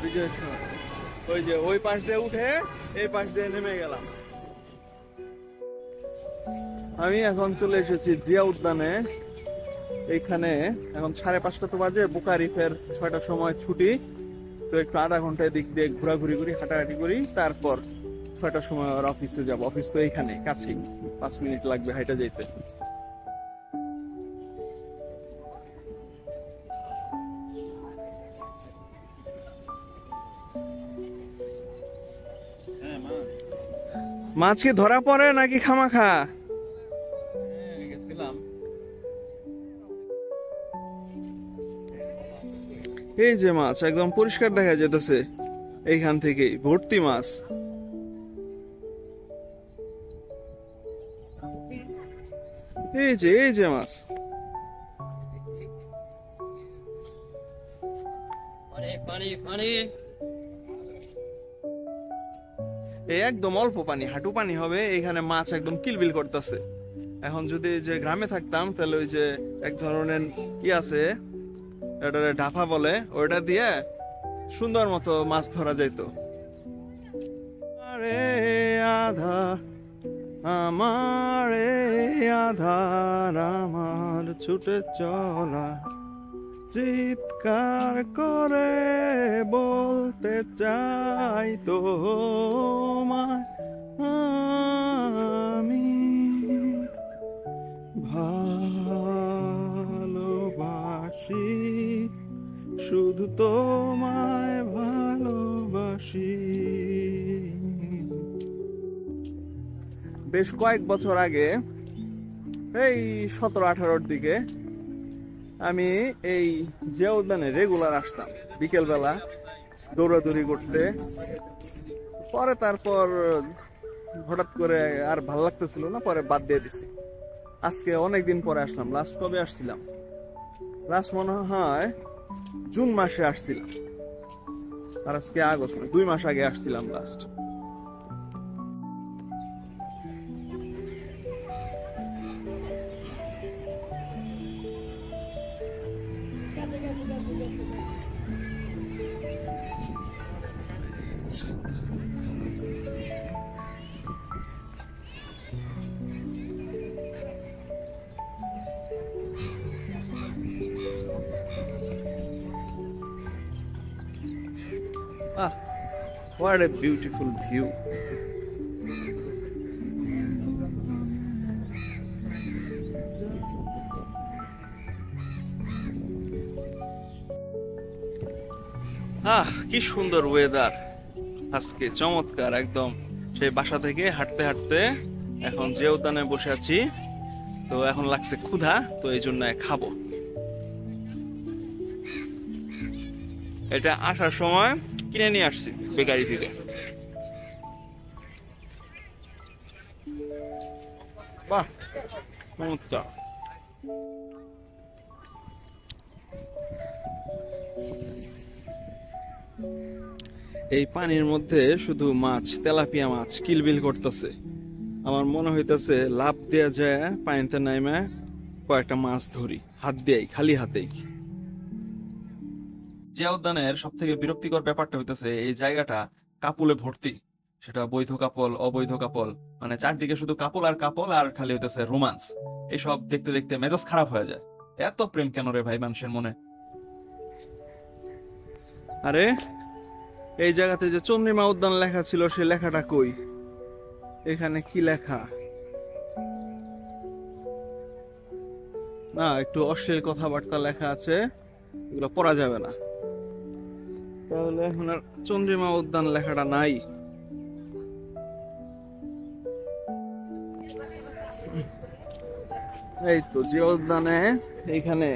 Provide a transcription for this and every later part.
বিজয়ের সময় ওই যে ওই পাশ দিয়ে উঠে এই পাশ দিয়ে নেমে গেলাম। আমি এখন চলে এসেছি জিয়া উদ্যানে। এইখানে এখন 5:30 তো বাজে, বুকারিফের 6টার সময় ছুটি। তো একটু আধা ঘন্টা দিক দিয়ে ঘোরাঘুরি করি, হাঁটাহাঁটি করি, তারপর 6টার সময় ওর অফিসে যাব। অফিস তো এইখানে কাছেই, 5 মিনিট লাগবে হাইটা যেতে। মাছ কি ধরা পড়ে নাকি খামাখা? এই যে মাছ একদম পরিষ্কার দেখা যেতেছে, এইখান থেকেই ভর্তি মাছ। এই যে মাছ একদম অল্প পানি, হাঁটু পানি হবে। এখানে মাছ একদম কিলবিল করতেছে। এখন যদি যে গ্রামে থাকতাম তাহলে ওই যে এক ধরনের আছে, এটারে ঢাফা বলে, ওইটা দিয়ে সুন্দর মতো মাছ ধরা যাইতো। আরে আধা আমারে আধার আমার ছুটে চলা, চিৎকার করে বলতে চাই তোমায় আমি ভালোবাসি, শুধু তোমায় ভালোবাসি। বেশ কয়েক বছর আগে, এই 17-18-র দিকে, আমি এই জিয়া উদ্যানে রেগুলার আসতাম বিকেল বেলা দৌড়াদৌড়ি করতে। পরে তারপর হঠাৎ করে আর ভাল লাগতেছিল না, পরে বাদ দিয়ে দিছি। আজকে অনেকদিন পরে আসলাম। লাস্ট কবে আসছিলাম? লাস্ট মনে হয় জুন মাসে আসছিলাম, আর আজকে আগস্ট, 2 মাস আগে আসছিলাম last. Ah, what a beautiful view. কি সুন্দর ওয়েদার আজকে, চমৎকার একদম। সেই বাসা থেকে হাঁটতে হাঁটতে এখন যে উদ্যানে বসে আছি। তো এখন লাগছে ক্ষুধা, তো এই জন্য খাবো। এটা আসার সময় কিনে নিয়ে আসছি বেকারি থেকে। বাহ, চমৎকার। এই পানির মধ্যে শুধু মাছ, তেলাপিয়া মাছ কিলবিল করতেছে। আমার মনে হইতেছে লাভ দেয়া যায় পানিতে নাইমা কয়েকটা মাছ ধরি হাত দিয়েই, খালি হাতেই। জিয়া উদ্যানের সব থেকে বিরক্তিকর ব্যাপারটা হইতেছে এই জায়গাটা কাপলে ভর্তি। সেটা বৈধ কাপল, অবৈধ কাপল, মানে চারদিকে শুধু কাপল আর কাপল, আর খালি হইতেছে রোমান্স। এইসব দেখতে দেখতে মেজাজ খারাপ হয়ে যায়। এত প্রেম কেন রে ভাই মানুষের মনে? আরে এই জায়গাতে যে চন্দ্রিমা উদ্যান লেখা ছিল, সে লেখাটা কই? এখানে কি লেখা? না, একটু অশ্লীল কথাবার্তা লেখা আছে, এগুলো পড়া যাবে না। তাহলে এখন আর চন্দ্রিমা উদ্যান লেখাটা নাই। এই তো জিয়া উদ্যানে, এইখানে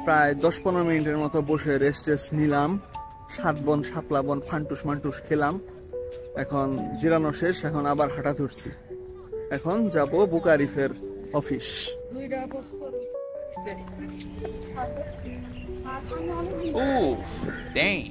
প্রায় 10-15 মিনিটের মতো বসে রেস্ট নিলাম। 7 বন, শাপলা বন, ফান্টুস মান্টুস খেলাম। এখন জিরানো শেষ, এখন আবার হাঁটা ধরছি। এখন যাব বুকারিফের অফিস। Ooh, dang.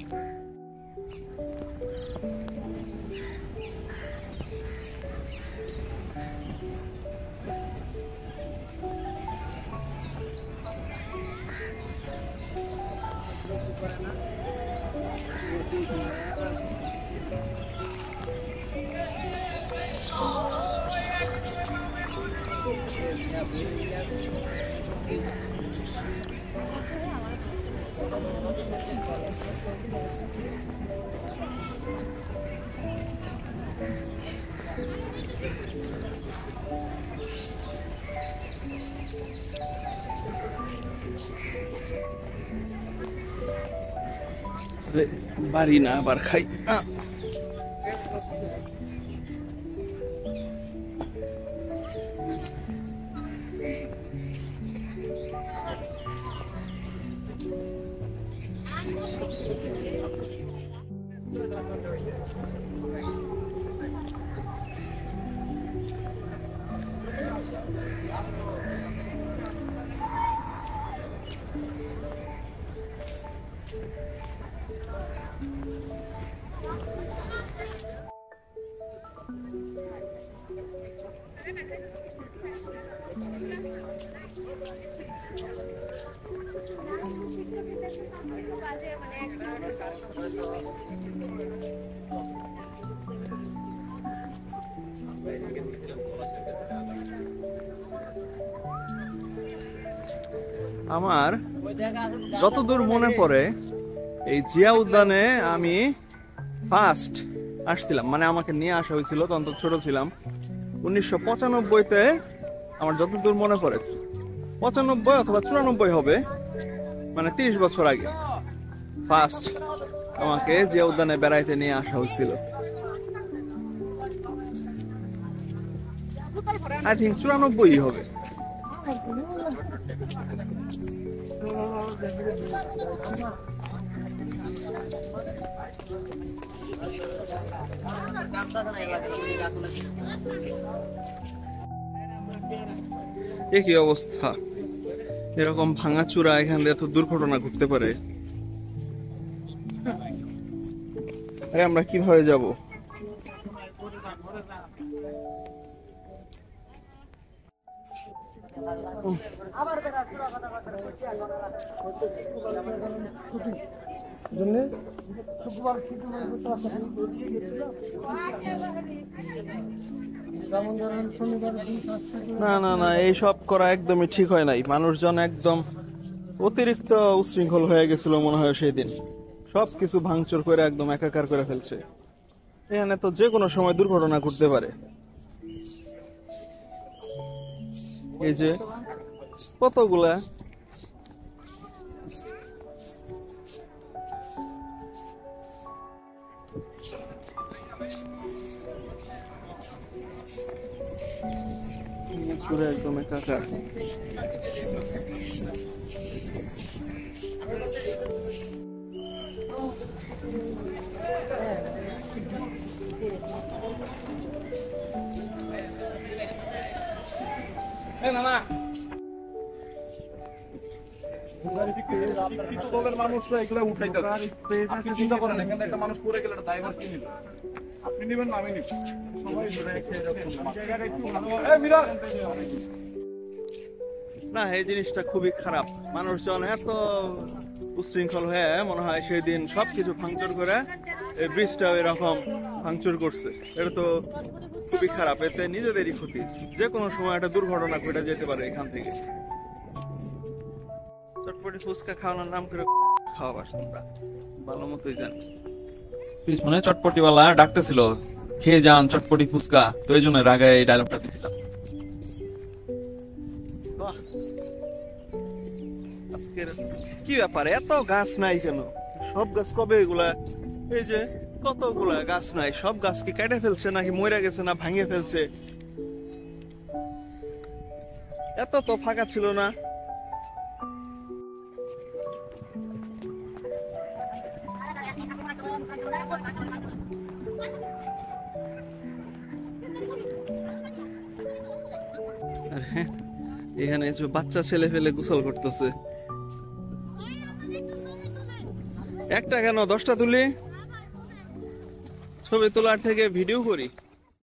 বাড়ি না আবার খাই। আমার যতদূর মনে পড়ে এই জিয়া উদ্যানে আমি ফার্স্ট আসছিলাম, মানে আমাকে নিয়ে আসা হয়েছিল, তখন তো ছোট ছিলাম। 1995-তে আমার যতদূর মনে পড়ে, 95 অথবা 94 হবে, মানে 30 বছর আগে ফার্স্ট আমাকে জিয়া উদ্যানে বেড়াইতে নিয়ে আসা হয়েছিল। আই থিঙ্ক 94 হবে। কি অবস্থা, এরকম ভাঙাচুরা এখান দিয়ে এত দুর্ঘটনা ঘটতে পারে। আরে আমরা কিভাবে যাব? না না না, এইসব করা একদমই ঠিক হয় নাই। মানুষজন একদম অতিরিক্ত উচ্ছৃঙ্খল হয়ে গেছিল মনে হয় সেই দিন, সবকিছু ভাঙচুর করে একদম একাকার করে ফেলছে। এখানে তো যে কোনো সময় দুর্ঘটনা ঘটতে পারে। এই যে কতগুলা পুরো একদম একাকার। মানুষরা এগুলা উঠাইতেছে, আপনি চিন্তা করেন এখানে একটা মানুষ পড়ে গেলে ড্রাইভার কি নিল? আপনি নিবেন না আমি নিব? না, এই জিনিসটা খুবই খারাপ। মানুষজন এত উচ্ছৃঙ্খল হয়ে মনে হয় সেই দিন সবকিছু ভাঙচুর করে এই ব্রিজটাও এরকম ভাঙচুর করছে। এটা তো খুবই খারাপ, এতে নিজেদেরই ক্ষতি। যে কোনো সময় একটা দুর্ঘটনা ঘটে যেতে পারে এখান থেকে। চটপটি ফুচকা খাওয়ানোর নাম করে খাওয়াবার তোমরা ভালো মতোই জানি। পিছনে চটপটিওয়ালা ডাকতেছিল, খেয়ে যান চটপটি ফুচকা, তো এই জন্য রাগে এই ডায়লগটা দিছিলাম। আজকের কি ব্যাপার, এত গাছ নাই কেন? সব গাছ কবে এগুলা? এই যে কতগুলা গাছ নাই, সব গাছ কি কেটে ফেলছে নাকি মরে গেছে না ভাঙে ফেলছে? এত তো ফাঁকা ছিল না। এখানে বাচ্চা ছেলে ফেলে গোসল করতেছে। একটা কেন 10টা তুলি? ছবি তোলার থেকে ভিডিও করি।